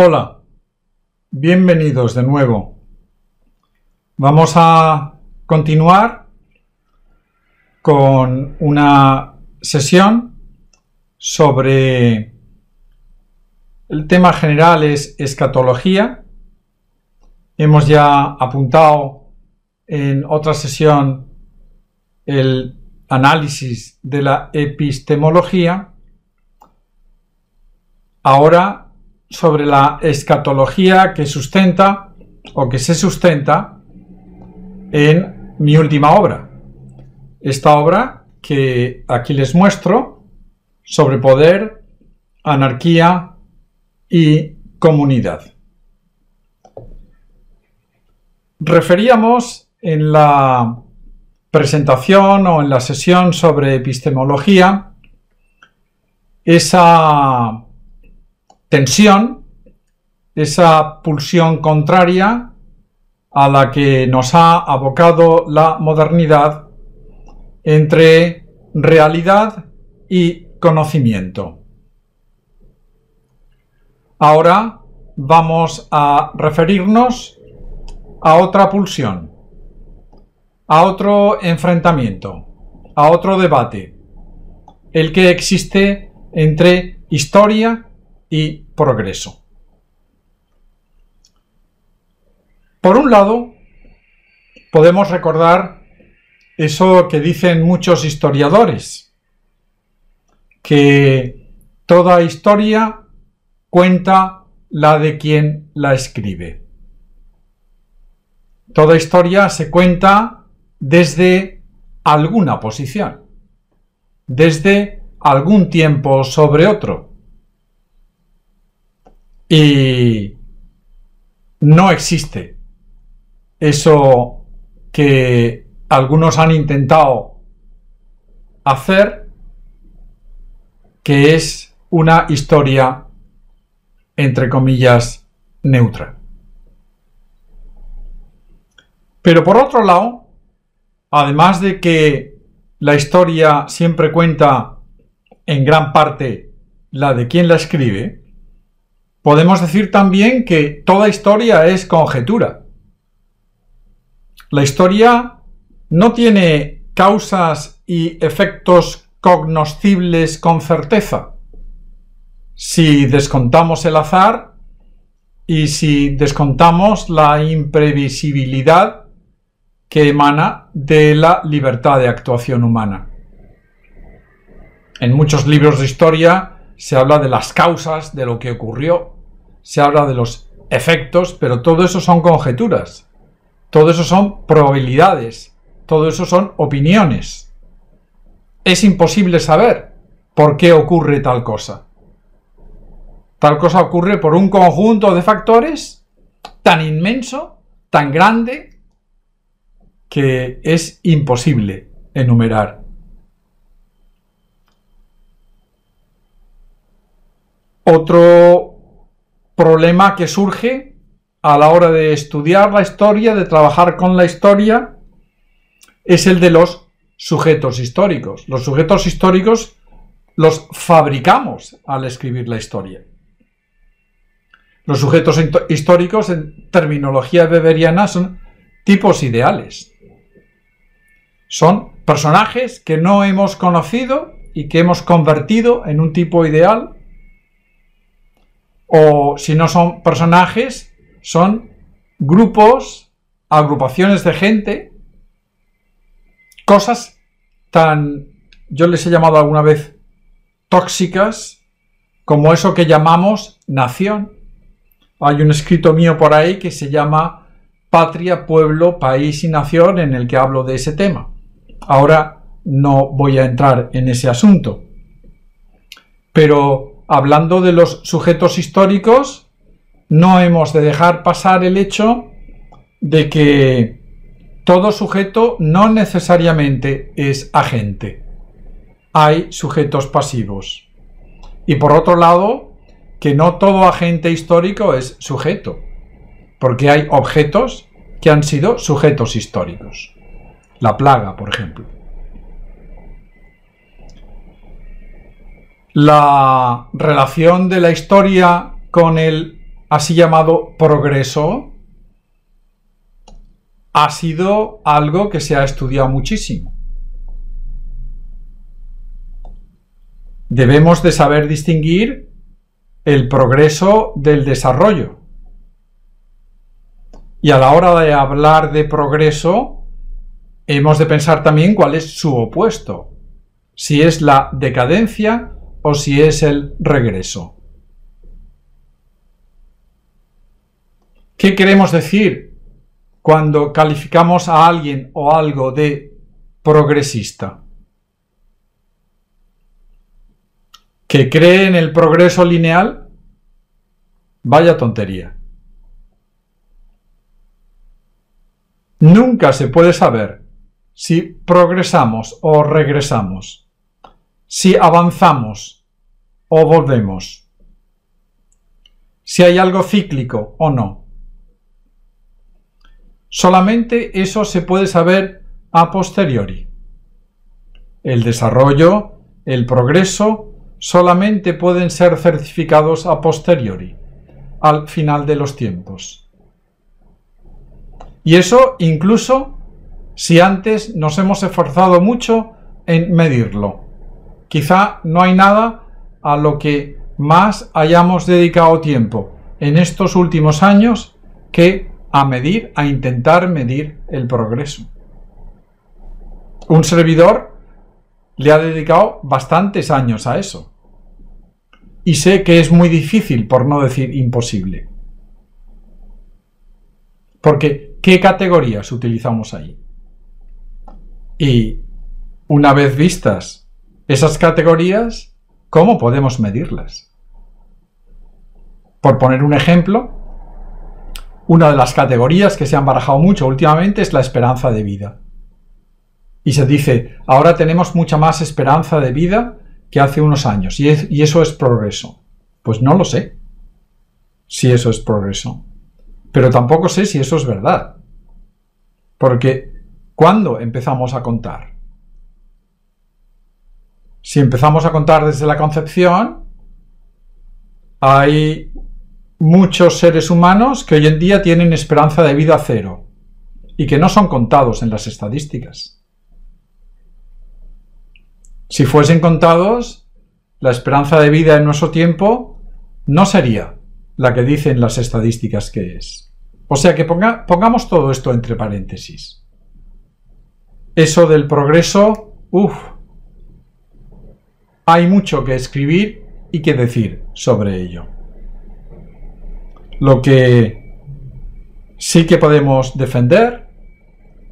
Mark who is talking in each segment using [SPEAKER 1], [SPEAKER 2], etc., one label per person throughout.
[SPEAKER 1] Hola, bienvenidos de nuevo. Vamos a continuar con una sesión sobre el tema general es escatología. Hemos ya apuntado en otra sesión el análisis de la epistemología. Ahora sobre la escatología que sustenta o que se sustenta en mi última obra. Esta obra que aquí les muestro sobre poder, anarquía y comunidad. Referíamos en la presentación o en la sesión sobre epistemología esa tensión, esa pulsión contraria a la que nos ha abocado la modernidad entre realidad y conocimiento. Ahora vamos a referirnos a otra pulsión, a otro enfrentamiento, a otro debate, el que existe entre historia y progreso. Por un lado, podemos recordar eso que dicen muchos historiadores, que toda historia cuenta la de quien la escribe. Toda historia se cuenta desde alguna posición, desde algún tiempo sobre otro. Y no existe eso que algunos han intentado hacer, que es una historia, entre comillas, neutra. Pero por otro lado, además de que la historia siempre cuenta en gran parte la de quien la escribe, podemos decir también que toda historia es conjetura. La historia no tiene causas y efectos cognoscibles con certeza. Si descontamos el azar y si descontamos la imprevisibilidad que emana de la libertad de actuación humana. En muchos libros de historia se habla de las causas, de lo que ocurrió, se habla de los efectos, pero todo eso son conjeturas, todo eso son probabilidades, todo eso son opiniones. Es imposible saber por qué ocurre tal cosa. Tal cosa ocurre por un conjunto de factores tan inmenso, tan grande, que es imposible enumerar. Otro problema que surge a la hora de estudiar la historia, de trabajar con la historia, es el de los sujetos históricos. Los sujetos históricos los fabricamos al escribir la historia. Los sujetos históricos, en terminología weberiana, son tipos ideales. Son personajes que no hemos conocido y que hemos convertido en un tipo ideal. O si no son personajes, son grupos, agrupaciones de gente, cosas tan, yo les he llamado alguna vez tóxicas, como eso que llamamos nación. Hay un escrito mío por ahí que se llama Patria, Pueblo, País y Nación, en el que hablo de ese tema. Ahora no voy a entrar en ese asunto. Pero hablando de los sujetos históricos, no hemos de dejar pasar el hecho de que todo sujeto no necesariamente es agente. Hay sujetos pasivos. Y por otro lado, que no todo agente histórico es sujeto, porque hay objetos que han sido sujetos históricos. La plaga, por ejemplo. La relación de la historia con el así llamado progreso ha sido algo que se ha estudiado muchísimo. Debemos de saber distinguir el progreso del desarrollo. Y a la hora de hablar de progreso, hemos de pensar también cuál es su opuesto, si es la decadencia o si es el regreso. ¿Qué queremos decir cuando calificamos a alguien o algo de progresista? ¿Que cree en el progreso lineal? Vaya tontería. Nunca se puede saber si progresamos o regresamos, si avanzamos o volvemos, si hay algo cíclico o no. Solamente eso se puede saber a posteriori. El desarrollo, el progreso, solamente pueden ser certificados a posteriori, al final de los tiempos. Y eso incluso si antes nos hemos esforzado mucho en medirlo. Quizá no hay nada a lo que más hayamos dedicado tiempo en estos últimos años que a intentar medir el progreso. Un servidor le ha dedicado bastantes años a eso. Y sé que es muy difícil, por no decir imposible. Porque, ¿qué categorías utilizamos ahí? Y, una vez vistas esas categorías, ¿cómo podemos medirlas? Por poner un ejemplo, una de las categorías que se han barajado mucho últimamente es la esperanza de vida. Y se dice, ahora tenemos mucha más esperanza de vida que hace unos años, y eso es progreso. Pues no lo sé si eso es progreso, pero tampoco sé si eso es verdad. Porque, ¿cuándo empezamos a contar? Si empezamos a contar desde la concepción, hay muchos seres humanos que hoy en día tienen esperanza de vida cero y que no son contados en las estadísticas. Si fuesen contados, la esperanza de vida en nuestro tiempo no sería la que dicen las estadísticas que es. O sea que pongamos todo esto entre paréntesis. Eso del progreso, hay mucho que escribir y que decir sobre ello. Lo que sí que podemos defender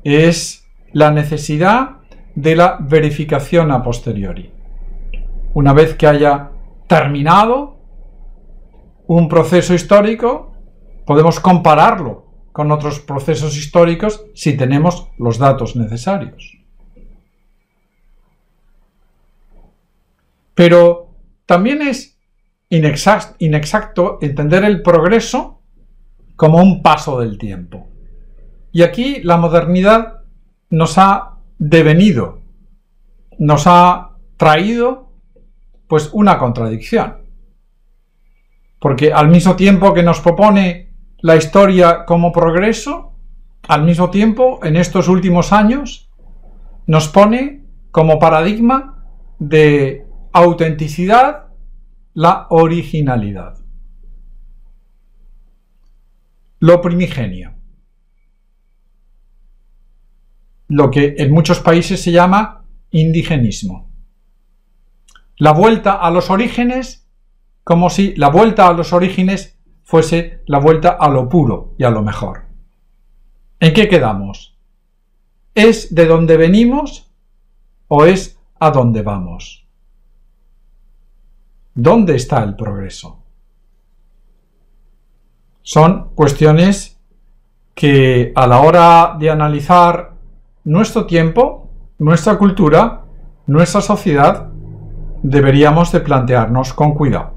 [SPEAKER 1] es la necesidad de la verificación a posteriori. Una vez que haya terminado un proceso histórico, podemos compararlo con otros procesos históricos si tenemos los datos necesarios. Pero también es inexacto entender el progreso como un paso del tiempo. Y aquí la modernidad nos ha devenido, nos ha traído pues una contradicción. Porque al mismo tiempo que nos propone la historia como progreso, al mismo tiempo, en estos últimos años, nos pone como paradigma de autenticidad la originalidad. Lo primigenio. Lo que en muchos países se llama indigenismo. La vuelta a los orígenes, como si la vuelta a los orígenes fuese la vuelta a lo puro y a lo mejor. ¿En qué quedamos? ¿Es de donde venimos o es a dónde vamos? ¿Dónde está el progreso? Son cuestiones que a la hora de analizar nuestro tiempo, nuestra cultura, nuestra sociedad, deberíamos de plantearnos con cuidado.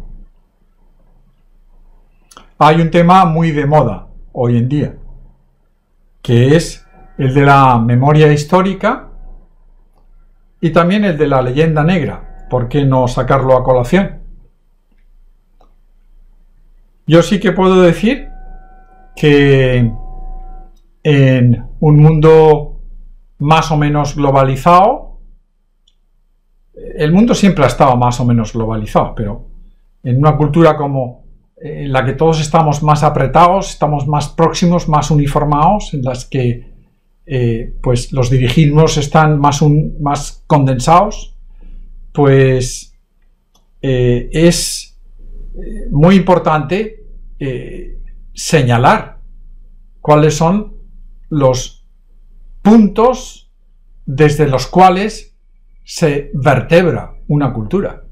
[SPEAKER 1] Hay un tema muy de moda hoy en día, que es el de la memoria histórica y también el de la leyenda negra. ¿Por qué no sacarlo a colación? Yo sí que puedo decir que en un mundo más o menos globalizado, el mundo siempre ha estado más o menos globalizado, pero en una cultura como en la que todos estamos más apretados, estamos más próximos, más uniformados, en las que pues los dirigismos están más condensados, pues es muy importante señalar cuáles son los puntos desde los cuales se vertebra una cultura.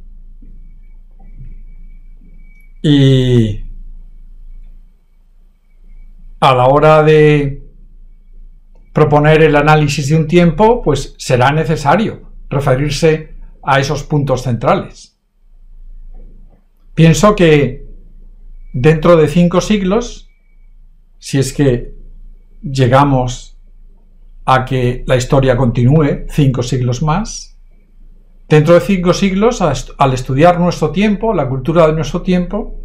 [SPEAKER 1] Y a la hora de proponer el análisis de un tiempo, pues será necesario referirse a esos puntos centrales. Pienso que dentro de 5 siglos, si es que llegamos a que la historia continúe 5 siglos más, dentro de 5 siglos, al estudiar nuestro tiempo, la cultura de nuestro tiempo,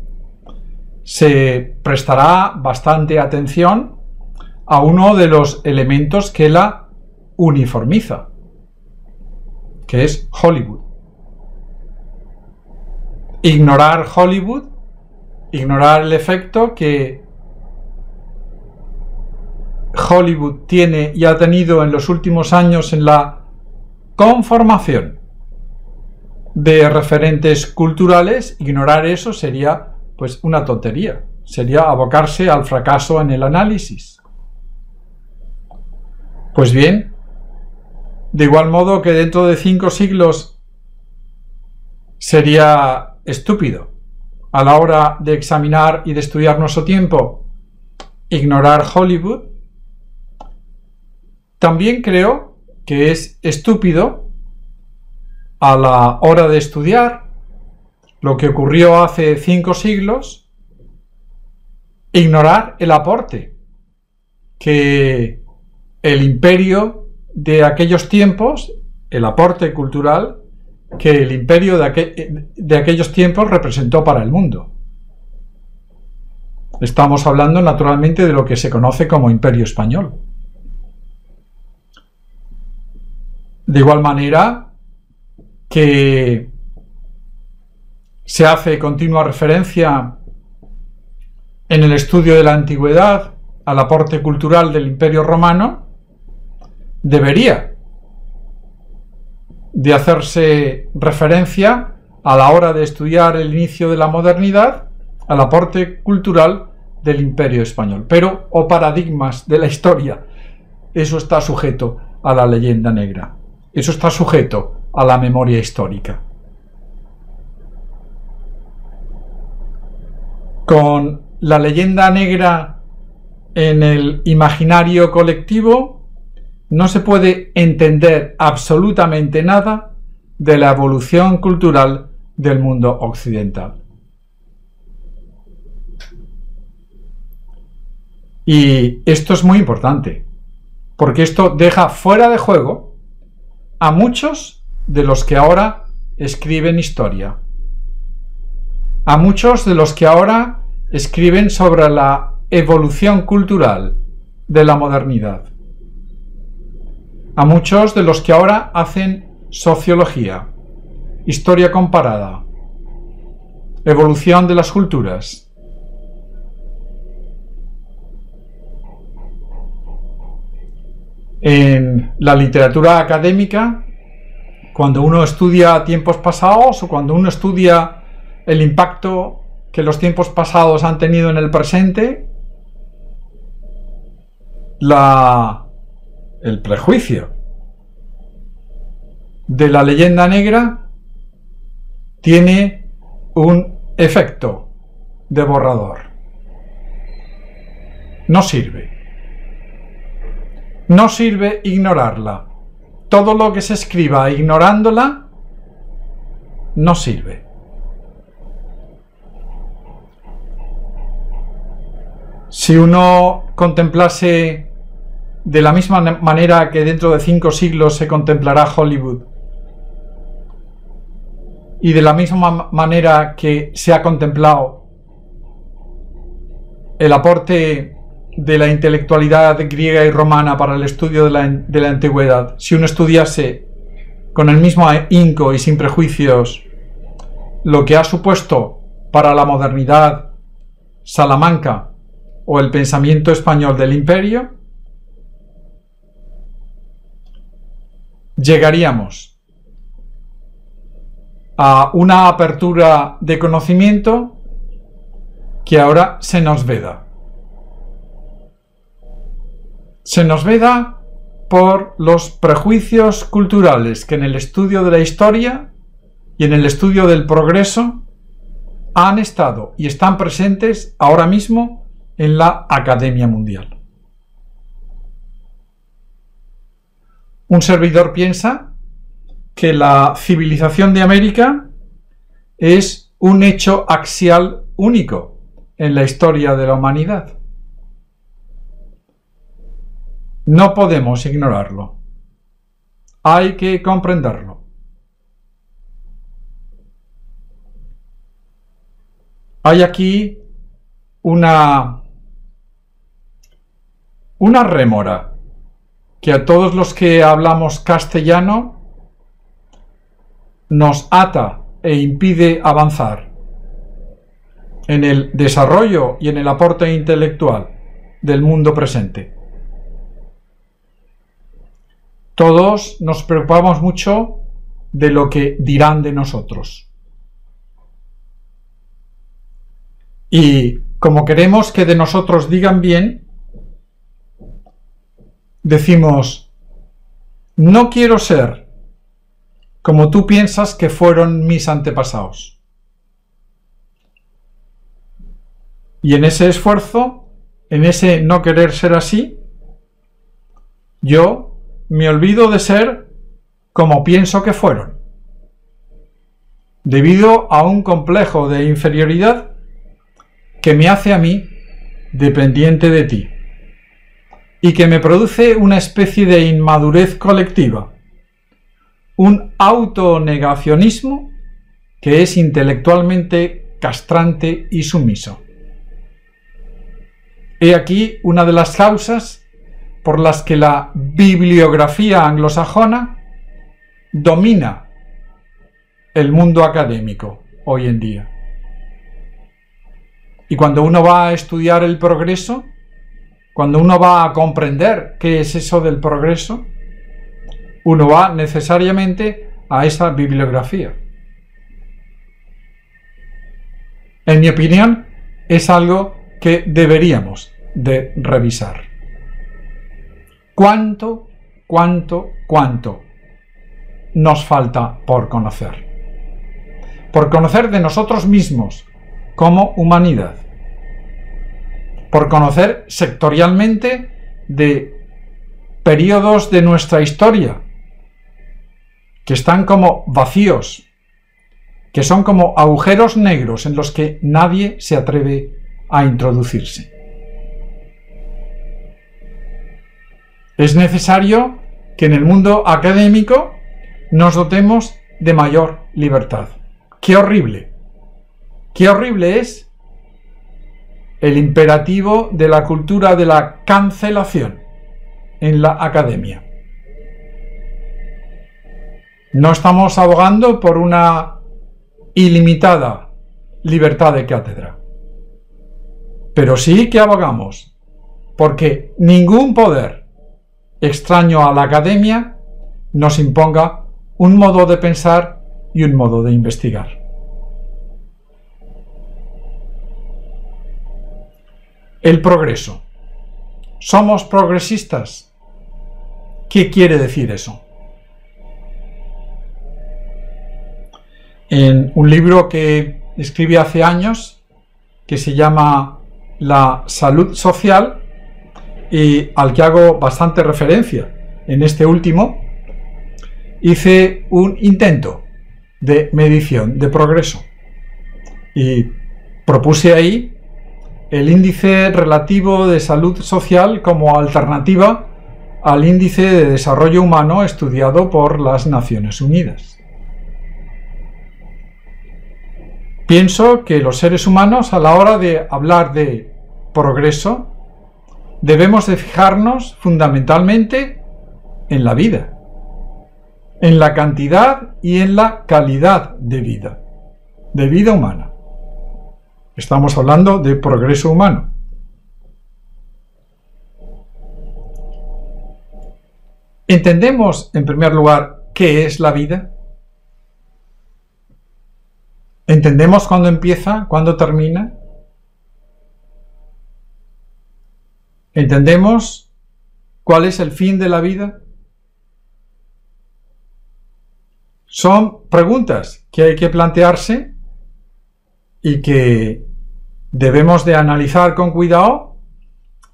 [SPEAKER 1] se prestará bastante atención a uno de los elementos que la uniformiza, que es Hollywood. Ignorar Hollywood, ignorar el efecto que Hollywood tiene y ha tenido en los últimos años en la conformación de referentes culturales, ignorar eso sería pues una tontería, sería abocarse al fracaso en el análisis. Pues bien, de igual modo que dentro de 5 siglos sería estúpido a la hora de examinar y de estudiar nuestro tiempo ignorar Hollywood, también creo que es estúpido a la hora de estudiar lo que ocurrió hace 5 siglos, ignorar el aporte que el imperio de aquellos tiempos, el aporte cultural que el imperio de aquellos tiempos representó para el mundo. Estamos hablando naturalmente de lo que se conoce como Imperio Español. De igual manera que se hace continua referencia en el estudio de la antigüedad al aporte cultural del Imperio Romano, debería de hacerse referencia a la hora de estudiar el inicio de la modernidad al aporte cultural del Imperio Español. Pero, o paradigmas de la historia, eso está sujeto a la leyenda negra. Eso está sujeto a la memoria histórica. Con la leyenda negra en el imaginario colectivo no se puede entender absolutamente nada de la evolución cultural del mundo occidental. Y esto es muy importante, porque esto deja fuera de juego a muchos de los que ahora escriben historia, a muchos de los que ahora escriben sobre la evolución cultural de la modernidad, a muchos de los que ahora hacen sociología, historia comparada, evolución de las culturas. En la literatura académica, cuando uno estudia tiempos pasados o cuando uno estudia el impacto que los tiempos pasados han tenido en el presente, el prejuicio de la leyenda negra tiene un efecto de borrador. No sirve. No sirve ignorarla. Todo lo que se escriba ignorándola no sirve. Si uno contemplase de la misma manera que dentro de 5 siglos se contemplará Hollywood, y de la misma manera que se ha contemplado el aporte de la intelectualidad griega y romana para el estudio de la antigüedad, si uno estudiase con el mismo ahínco y sin prejuicios lo que ha supuesto para la modernidad Salamanca o el pensamiento español del imperio, llegaríamos a una apertura de conocimiento que ahora se nos veda. Se nos veda por los prejuicios culturales que en el estudio de la historia y en el estudio del progreso han estado y están presentes ahora mismo en la Academia Mundial. Un servidor piensa que la civilización de América es un hecho axial único en la historia de la humanidad. No podemos ignorarlo. Hay que comprenderlo. Hay aquí una rémora que a todos los que hablamos castellano nos ata e impide avanzar en el desarrollo y en el aporte intelectual del mundo presente. Todos nos preocupamos mucho de lo que dirán de nosotros. Y como queremos que de nosotros digan bien, decimos, no quiero ser como tú piensas que fueron mis antepasados. Y en ese esfuerzo, en ese no querer ser así, yo me olvido de ser como pienso que fueron, debido a un complejo de inferioridad que me hace a mí dependiente de ti y que me produce una especie de inmadurez colectiva, un autonegacionismo que es intelectualmente castrante y sumiso. He aquí una de las causas por las que la bibliografía anglosajona domina el mundo académico hoy en día. Y cuando uno va a estudiar el progreso, cuando uno va a comprender qué es eso del progreso, uno va necesariamente a esa bibliografía. En mi opinión, es algo que deberíamos de revisar. ¿Cuánto nos falta por conocer? Por conocer de nosotros mismos como humanidad. Por conocer sectorialmente de periodos de nuestra historia que están como vacíos, que son como agujeros negros en los que nadie se atreve a introducirse. Es necesario que en el mundo académico nos dotemos de mayor libertad. ¡Qué horrible! ¡Qué horrible es el imperativo de la cultura de la cancelación en la academia! No estamos abogando por una ilimitada libertad de cátedra, pero sí que abogamos porque ningún poder extraño a la academia nos imponga un modo de pensar y un modo de investigar. El progreso. ¿Somos progresistas? ¿Qué quiere decir eso? En un libro que escribí hace años, que se llama La salud social, y al que hago bastante referencia en este último, hice un intento de medición de progreso y propuse ahí el índice relativo de salud social como alternativa al índice de desarrollo humano estudiado por las Naciones Unidas. Pienso que los seres humanos, a la hora de hablar de progreso, debemos de fijarnos fundamentalmente en la vida, en la cantidad y en la calidad de vida humana. Estamos hablando de progreso humano. ¿Entendemos, en primer lugar, qué es la vida? ¿Entendemos cuándo empieza, cuándo termina? ¿Entendemos cuál es el fin de la vida? Son preguntas que hay que plantearse y que debemos de analizar con cuidado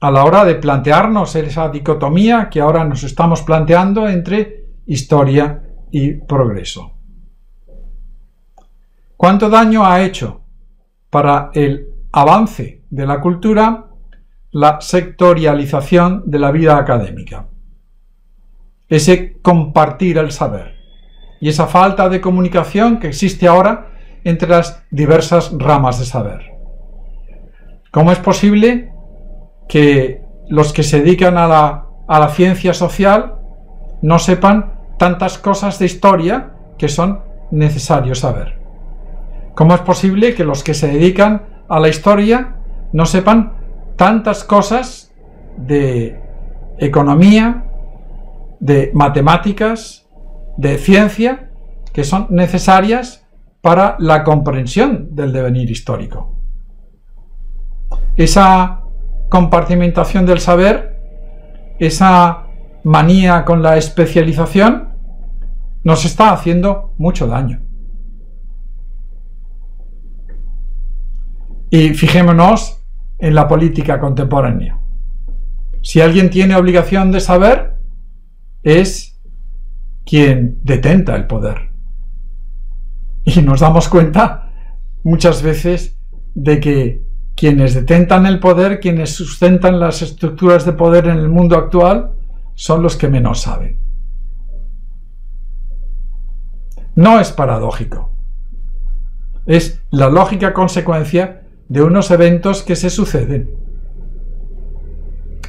[SPEAKER 1] a la hora de plantearnos esa dicotomía que ahora nos estamos planteando entre historia y progreso. ¿Cuánto daño ha hecho para el avance de la cultura la sectorialización de la vida académica? Ese compartir el saber y esa falta de comunicación que existe ahora entre las diversas ramas de saber. ¿Cómo es posible que los que se dedican a la ciencia social no sepan tantas cosas de historia que son necesarios saber? ¿Cómo es posible que los que se dedican a la historia no sepan tantas cosas de economía, de matemáticas, de ciencia, que son necesarias para la comprensión del devenir histórico? Esa compartimentación del saber, esa manía con la especialización, nos está haciendo mucho daño. Y fijémonos en la política contemporánea. Si alguien tiene obligación de saber, es quien detenta el poder. Y nos damos cuenta muchas veces de que quienes detentan el poder, quienes sustentan las estructuras de poder en el mundo actual, son los que menos saben. No es paradójico. Es la lógica consecuencia de unos eventos que se suceden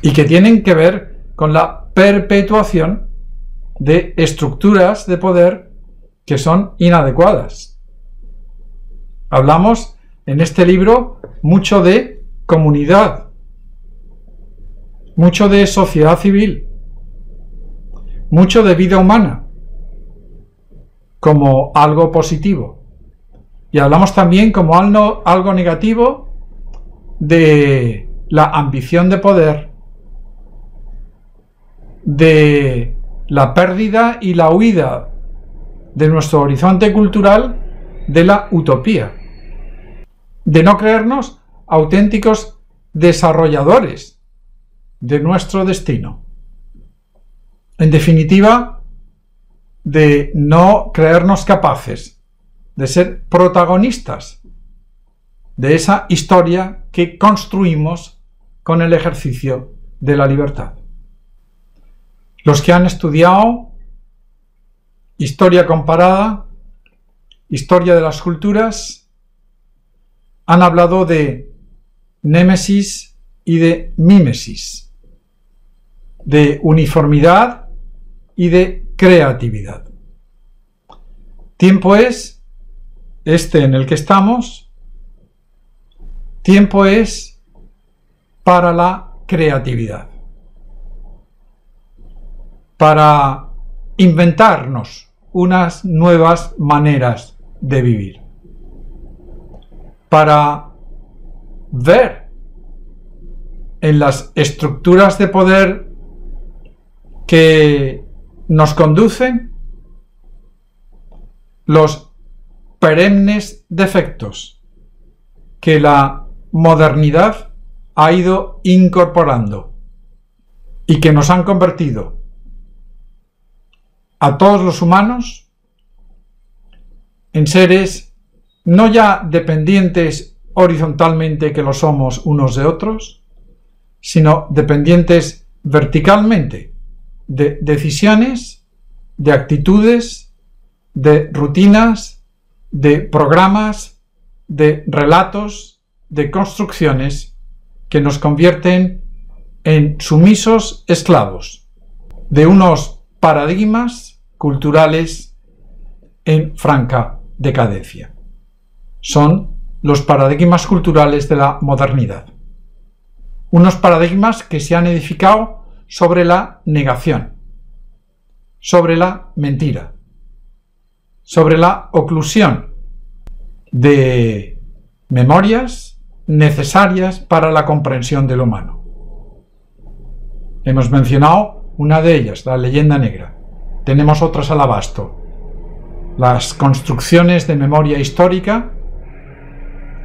[SPEAKER 1] y que tienen que ver con la perpetuación de estructuras de poder que son inadecuadas. Hablamos en este libro mucho de comunidad, mucho de sociedad civil, mucho de vida humana como algo positivo. Y hablamos también como algo negativo de la ambición de poder, de la pérdida y la huida de nuestro horizonte cultural de la utopía, de no creernos auténticos desarrolladores de nuestro destino. En definitiva, de no creernos capaces de ser protagonistas de esa historia que construimos con el ejercicio de la libertad. Los que han estudiado historia comparada, historia de las culturas, han hablado de némesis y de mímesis, de uniformidad y de creatividad. Tiempo es este en el que estamos, tiempo es para la creatividad, para inventarnos unas nuevas maneras de vivir, para ver en las estructuras de poder que nos conducen los perennes defectos que la modernidad ha ido incorporando y que nos han convertido a todos los humanos en seres no ya dependientes horizontalmente, que lo somos unos de otros, sino dependientes verticalmente de decisiones, de actitudes, de rutinas, de programas, de relatos, de construcciones que nos convierten en sumisos esclavos de unos paradigmas culturales en franca decadencia. Son los paradigmas culturales de la modernidad. Unos paradigmas que se han edificado sobre la negación, sobre la mentira, sobre la oclusión de memorias necesarias para la comprensión del humano. Hemos mencionado una de ellas, la leyenda negra. Tenemos otras al abasto. Las construcciones de memoria histórica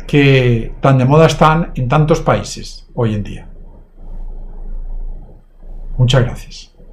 [SPEAKER 1] que tan de moda están en tantos países hoy en día. Muchas gracias.